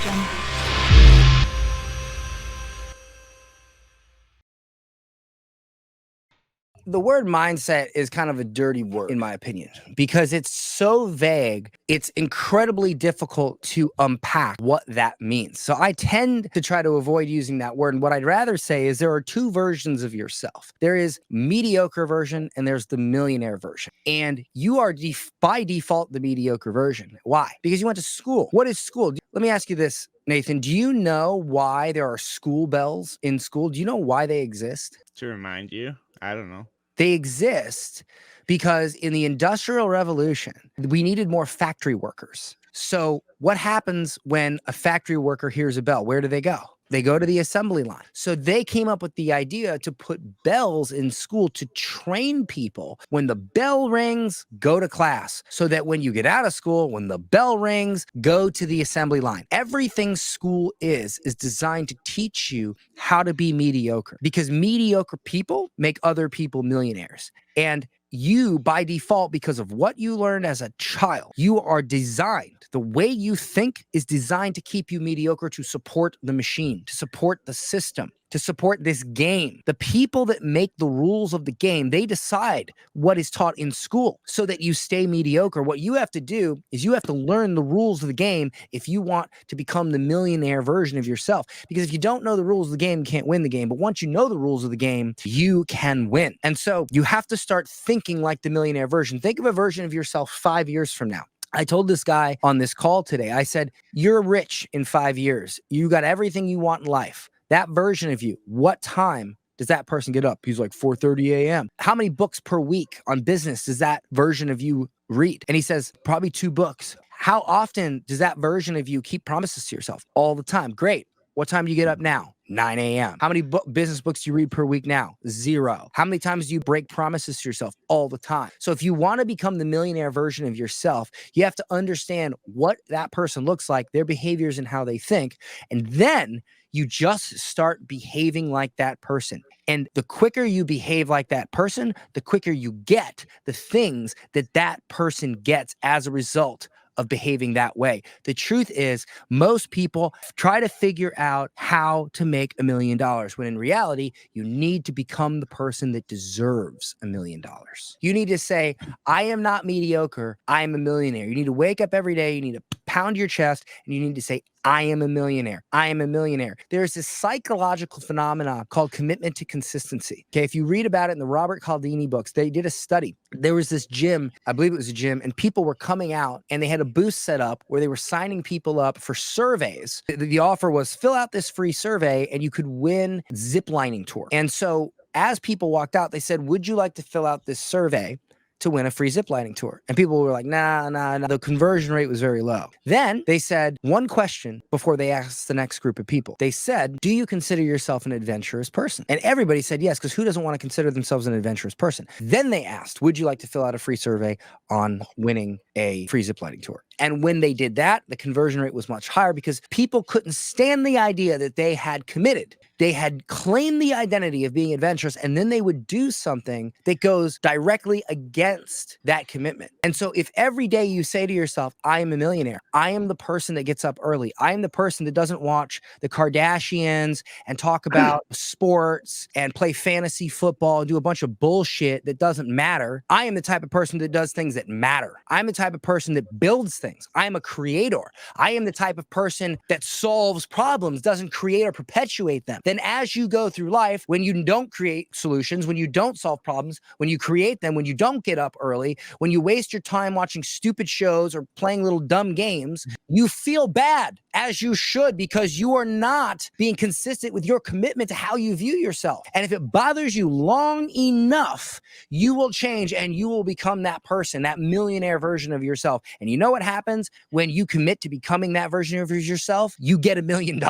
question. The word mindset is kind of a dirty word, in my opinion, because it's so vague. It's incredibly difficult to unpack what that means. So I tend to try to avoid using that word. And what I'd rather say is there are two versions of yourself. There is mediocre version and there's the millionaire version. And you are by default the mediocre version. Why? Because you went to school. What is school? Let me ask you this, Nathan. Do you know why there are school bells in school? Do you know why they exist? To remind you, I don't know. They exist because in the Industrial Revolution, we needed more factory workers. So what happens when a factory worker hears a bell? Where do they go? They go to the assembly line. So they came up with the idea to put bells in school to train people. When the bell rings, go to class. So that when you get out of school, when the bell rings, go to the assembly line. Everything school is designed to teach you how to be mediocre, because mediocre people make other people millionaires. And you, by default, because of what you learned as a child, you are designed. The way you think is designed to keep you mediocre, to support the machine, to support the system, to support this game. The people that make the rules of the game, they decide what is taught in school so that you stay mediocre. What you have to do is you have to learn the rules of the game if you want to become the millionaire version of yourself. Because if you don't know the rules of the game, you can't win the game. But once you know the rules of the game, you can win. And so you have to start thinking like the millionaire version. Think of a version of yourself 5 years from now. I told this guy on this call today, I said, you're rich in 5 years. You got everything you want in life. That version of you, what time does that person get up? He's like 4:30 a.m. How many books per week on business does that version of you read? And he says, probably 2 books. How often does that version of you keep promises to yourself? All the time. Great. What time do you get up now? 9 a.m. How many business books do you read per week now? 0. How many times do you break promises to yourself? All the time. So if you want to become the millionaire version of yourself, you have to understand what that person looks like, their behaviors and how they think. And then you just start behaving like that person. And the quicker you behave like that person, the quicker you get the things that that person gets as a result of behaving that way. The truth is, most people try to figure out how to make $1 million, when in reality, you need to become the person that deserves $1 million. You need to say, I am not mediocre, I am a millionaire. You need to wake up every day, you need to pound your chest, and you need to say, I am a millionaire. I am a millionaire. There's this psychological phenomenon called commitment to consistency. Okay, if you read about it in the Robert Cialdini books, they did a study. There was this gym, I believe it was a gym, and people were coming out and they had a booth set up where they were signing people up for surveys. The offer was fill out this free survey and you could win ziplining tour. And so as people walked out, they said, would you like to fill out this survey to win a free ziplining tour? And people were like, nah. The conversion rate was very low. Then they said one question before they asked the next group of people. They said, do you consider yourself an adventurous person? And everybody said yes, because who doesn't want to consider themselves an adventurous person? Then they asked, would you like to fill out a free survey on winning a free ziplining tour? And when they did that, the conversion rate was much higher because people couldn't stand the idea that they had committed. They had claimed the identity of being adventurous, and then they would do something that goes directly against that commitment. And so if every day you say to yourself, I am a millionaire, I am the person that gets up early, I am the person that doesn't watch the Kardashians and talk about sports and play fantasy football and do a bunch of bullshit that doesn't matter. I am the type of person that does things that matter. I'm the type of person that builds things. I am a creator. I am the type of person that solves problems, doesn't create or perpetuate them. Then as you go through life, when you don't create solutions, when you don't solve problems, when you create them, when you don't get up early, when you waste your time watching stupid shows or playing little dumb games, you feel bad, as you should, because you are not being consistent with your commitment to how you view yourself. And if it bothers you long enough, you will change and you will become that person, that millionaire version of yourself. And you know what happens when you commit to becoming that version of yourself? You get $1 million.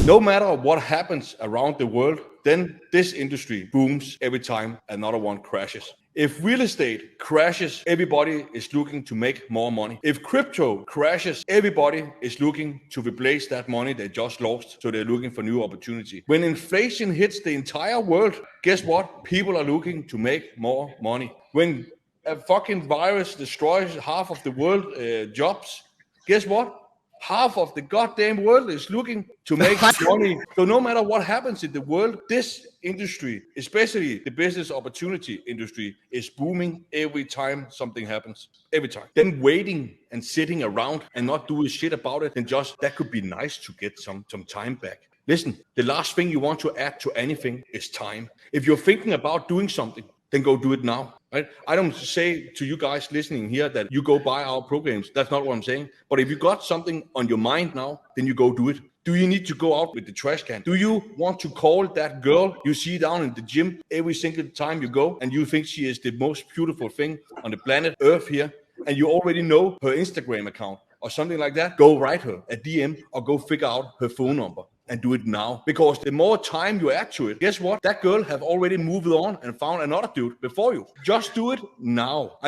No matter what happens around the world, then this industry booms every time another one crashes. If real estate crashes, everybody is looking to make more money. If crypto crashes, everybody is looking to replace that money they just lost, so they're looking for new opportunity. When inflation hits the entire world, guess what? People are looking to make more money. When a fucking virus destroys half of the world jobs, guess what? Half of the goddamn world is looking to make money. So no matter what happens in the world, this industry, especially the business opportunity industry, is booming every time something happens. Every time. Then waiting and sitting around and not doing shit about it, and just that could be nice to get some time back. Listen, the last thing you want to add to anything is time. If you're thinking about doing something, then go do it now. Right? I don't say to you guys listening here that you go buy our programs. That's not what I'm saying. But if you got something on your mind now, then you go do it. Do you need to go out with the trash can? Do you want to call that girl you see down in the gym every single time you go and you think she is the most beautiful thing on the planet Earth here, and you already know her Instagram account or something like that? Go write her a DM or go figure out her phone number. And do it now, because the more time you add to it, guess what? That girl have already moved on and found another dude before you. Just do it now.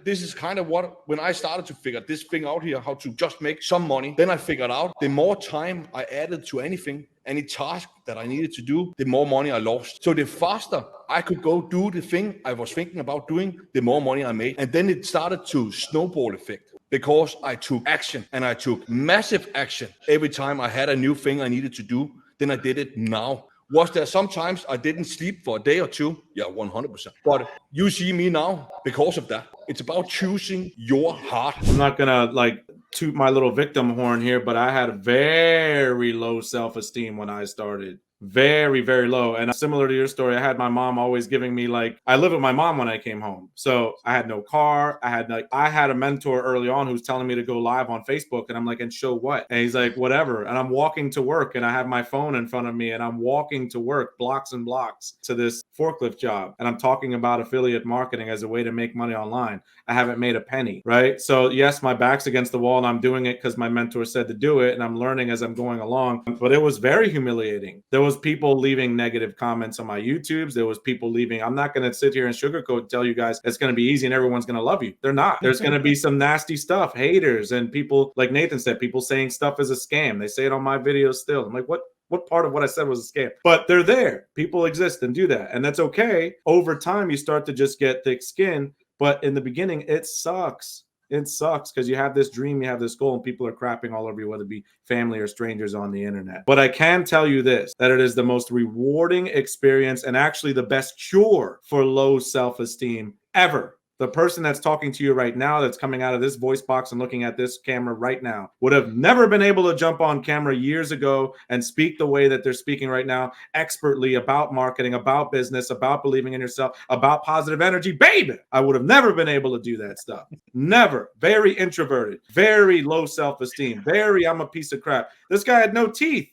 This is kind of what, when I started to figure this thing out here, how to just make some money, then I figured out the more time I added to anything, any task that I needed to do, the more money I lost. So the faster I could go do the thing I was thinking about doing, the more money I made. And then it started to snowball effect. Because I took action, and I took massive action every time I had a new thing I needed to do, then I did it now. Was there sometimes I didn't sleep for a day or two? Yeah, 100%. But you see me now because of that. It's about choosing your heart. I'm not gonna toot my little victim horn here, but I had very low self-esteem when I started. Very, very low. And similar to your story, I had my mom always giving me I lived with my mom when I came home. So I had no car. I had a mentor early on who's telling me to go live on Facebook. And I'm like, and show what? And he's like, whatever. And I'm walking to work and I have my phone in front of me and I'm walking to work blocks and blocks to this forklift job. And I'm talking about affiliate marketing as a way to make money online. I haven't made a penny, right? So yes, my back's against the wall and I'm doing it because my mentor said to do it. And I'm learning as I'm going along, but it was very humiliating. There was people leaving negative comments on my YouTubes. There was people leaving. I'm not going to sit here and sugarcoat and tell you guys it's going to be easy and everyone's going to love you. They're not. There's going to be some nasty stuff, haters, and people, like Nathan said, people saying stuff is a scam. They say it on my videos still. I'm like, what part of what I said was a scam? But they're there. People exist and do that. And that's okay. Over time, you start to just get thick skin. But in the beginning, it sucks. It sucks because you have this dream, you have this goal, and people are crapping all over you, whether it be family or strangers on the internet. But I can tell you this, that it is the most rewarding experience and actually the best cure for low self-esteem ever. The person that's talking to you right now, that's coming out of this voice box and looking at this camera right now, would have never been able to jump on camera years ago and speak the way that they're speaking right now, expertly about marketing, about business, about believing in yourself, about positive energy. Baby, I would have never been able to do that stuff. Never. Very introverted, very low self-esteem, I'm a piece of crap. This guy had no teeth.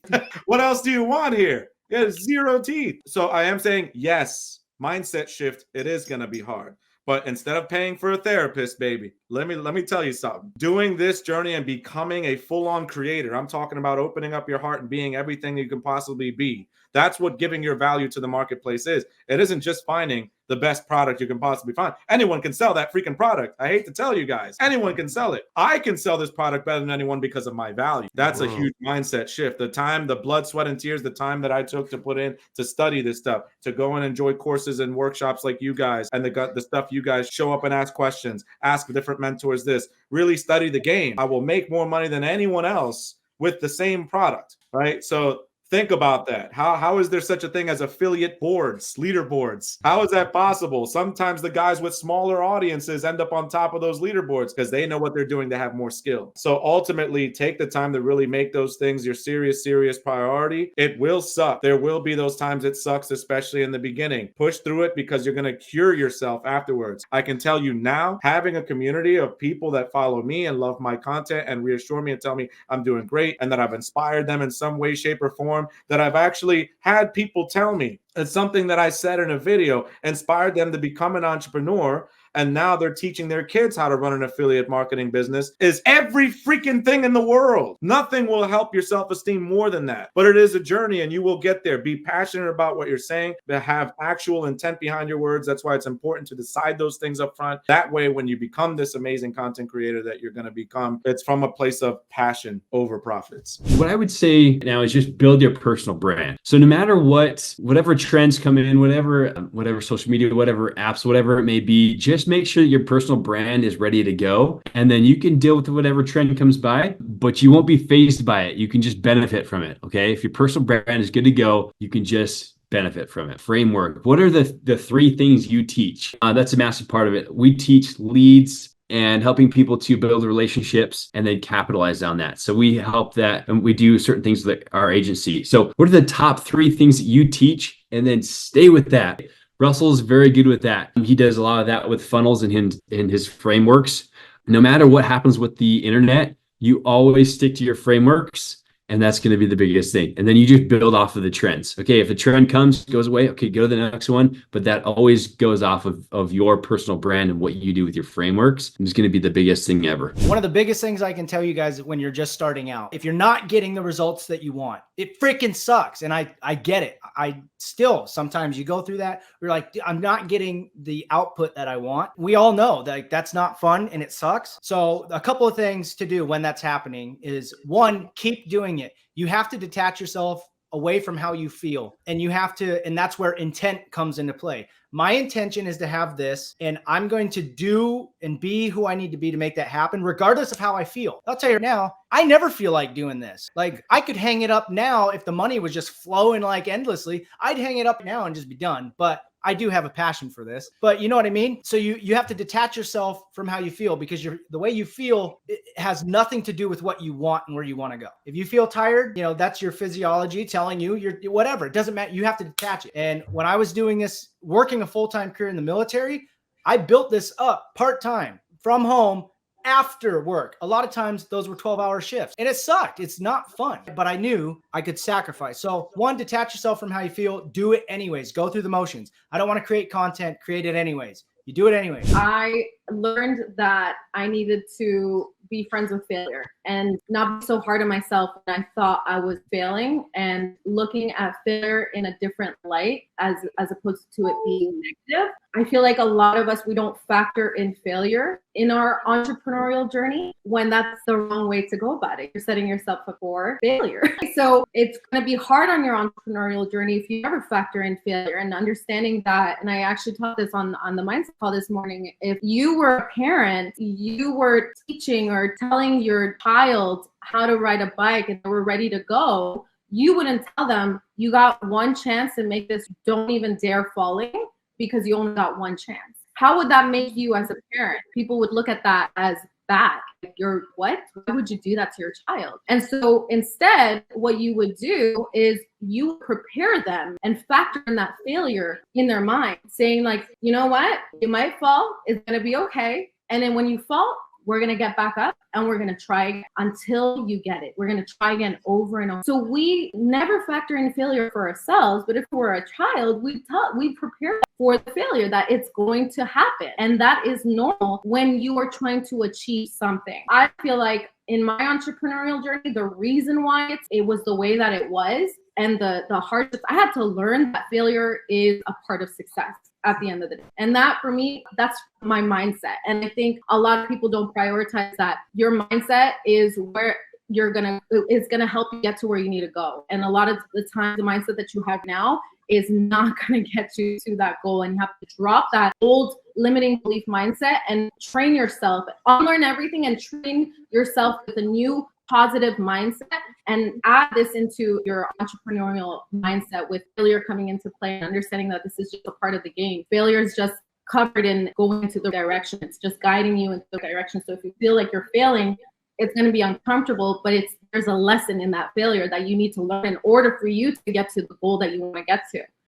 What else do you want here? He had 0 teeth. So I am saying, yes, mindset shift. It is going to be hard. But instead of paying for a therapist, baby, let me tell you something. Doing this journey and becoming a full-on creator, I'm talking about opening up your heart and being everything you can possibly be. That's what giving your value to the marketplace is. It isn't just finding the best product you can possibly find. Anyone can sell that freaking product. I hate to tell you guys. Anyone can sell it. I can sell this product better than anyone because of my value. That's a huge mindset shift. The time, the blood, sweat, and tears, the time that I took to put in to study this stuff, to go and enjoy courses and workshops like you guys, and the stuff you guys show up and ask questions, ask different mentors this, really study the game. I will make more money than anyone else with the same product, right? So think about that. How is there such a thing as affiliate boards, leaderboards? How is that possible? Sometimes the guys with smaller audiences end up on top of those leaderboards because they know what they're doing. They have more skill. So ultimately, take the time to really make those things your serious priority. It will suck. There will be those times it sucks, especially in the beginning. Push through it because you're going to cure yourself afterwards. I can tell you now, having a community of people that follow me and love my content and reassure me and tell me I'm doing great and that I've inspired them in some way, shape, or form, that I've actually had people tell me it's something that I said in a video, inspired them to become an entrepreneur. And now they're teaching their kids how to run an affiliate marketing business, is every freaking thing in the world. Nothing will help your self-esteem more than that. But it is a journey and you will get there. Be passionate about what you're saying, to have actual intent behind your words. That's why it's important to decide those things up front. That way, when you become this amazing content creator that you're going to become, it's from a place of passion over profits. What I would say now is just build your personal brand. So no matter whatever trends come in, whatever social media, whatever apps, whatever it may be, just just make sure that your personal brand is ready to go. And then you can deal with whatever trend comes by, but you won't be fazed by it. You can just benefit from it. Okay. If your personal brand is good to go, you can just benefit from it. Framework. What are the 3 things you teach? That's a massive part of it. We teach leads and helping people to build relationships and then capitalize on that. So we help that, and we do certain things like our agency. So what are the top 3 things that you teach, and then stay with that? Russell's very good with that. He does a lot of that with funnels and in his frameworks. No matter what happens with the internet, you always stick to your frameworks. And that's going to be the biggest thing. And then you just build off of the trends. Okay, if the trend comes, goes away, okay, go to the next one. But that always goes off of your personal brand and what you do with your frameworks. And it's going to be the biggest thing ever. One of the biggest things I can tell you guys when you're just starting out, if you're not getting the results that you want, it freaking sucks. And I get it. I still, sometimes you go through that. You're like, I'm not getting the output that I want. We all know that that's not fun and it sucks. So a couple of things to do when that's happening is, one, keep doing it. You have to detach yourself away from how you feel, and you have to, and that's where intent comes into play. My intention is to have this, and I'm going to do and be who I need to be to make that happen, regardless of how I feel. I'll tell you now, I never feel like doing this. Like, I could hang it up now if the money was just flowing like endlessly. I'd hang it up now and just be done. But I do have a passion for this, but you know what I mean? So you have to detach yourself from how you feel, because the way you feel, it has nothing to do with what you want and where you want to go. If you feel tired, you know, that's your physiology telling you you're whatever. It doesn't matter. You have to detach it. And when I was doing this, working a full-time career in the military, I built this up part-time from home after work. A lot of times those were 12-hour shifts, and it sucked. It's not fun, but I knew I could sacrifice. So one, detach yourself from how you feel. Do it anyways. Go through the motions. I don't want to create content. Create it anyways. You do it anyway. I learned that I needed to be friends with failure and not be so hard on myself when I thought I was failing, and looking at failure in a different light as opposed to it being negative. I feel like a lot of us, we don't factor in failure in our entrepreneurial journey, when that's the wrong way to go about it. You're setting yourself up for failure. So it's going to be hard on your entrepreneurial journey if you ever factor in failure, and understanding that. And I actually taught this on the mindset call this morning. If you were a parent, you were teaching or telling your child how to ride a bike and they were ready to go, you wouldn't tell them, you got one chance to make this, don't even dare falling, because you only got one chance. How would that make you as a parent? People would look at that as bad. Like, you're what? Why would you do that to your child? And so instead, what you would do is you prepare them and factor in that failure in their mind, saying like, you know what? You might fall. It's going to be okay. And then when you fall, we're going to get back up and we're going to try again until you get it. We're going to try again over and over. So we never factor in failure for ourselves, but if we're a child, we prepare for the failure, that it's going to happen. And that is normal when you are trying to achieve something. I feel like in my entrepreneurial journey, the reason why it was the way that it was, and the hardship, I had to learn that failure is a part of success at the end of the day. And that, for me, that's my mindset. And I think a lot of people don't prioritize that. Your mindset is where it's gonna help you get to where you need to go. And a lot of the time, the mindset that you have now is not gonna get you to that goal. And you have to drop that old limiting belief mindset and train yourself, unlearn everything and train yourself with a new positive mindset, and add this into your entrepreneurial mindset with failure coming into play, and understanding that this is just a part of the game. Failure is just covered in going to the direction. It's just guiding you into the direction. So if you feel like you're failing, it's going to be uncomfortable, but there's a lesson in that failure that you need to learn in order for you to get to the goal that you want to get to.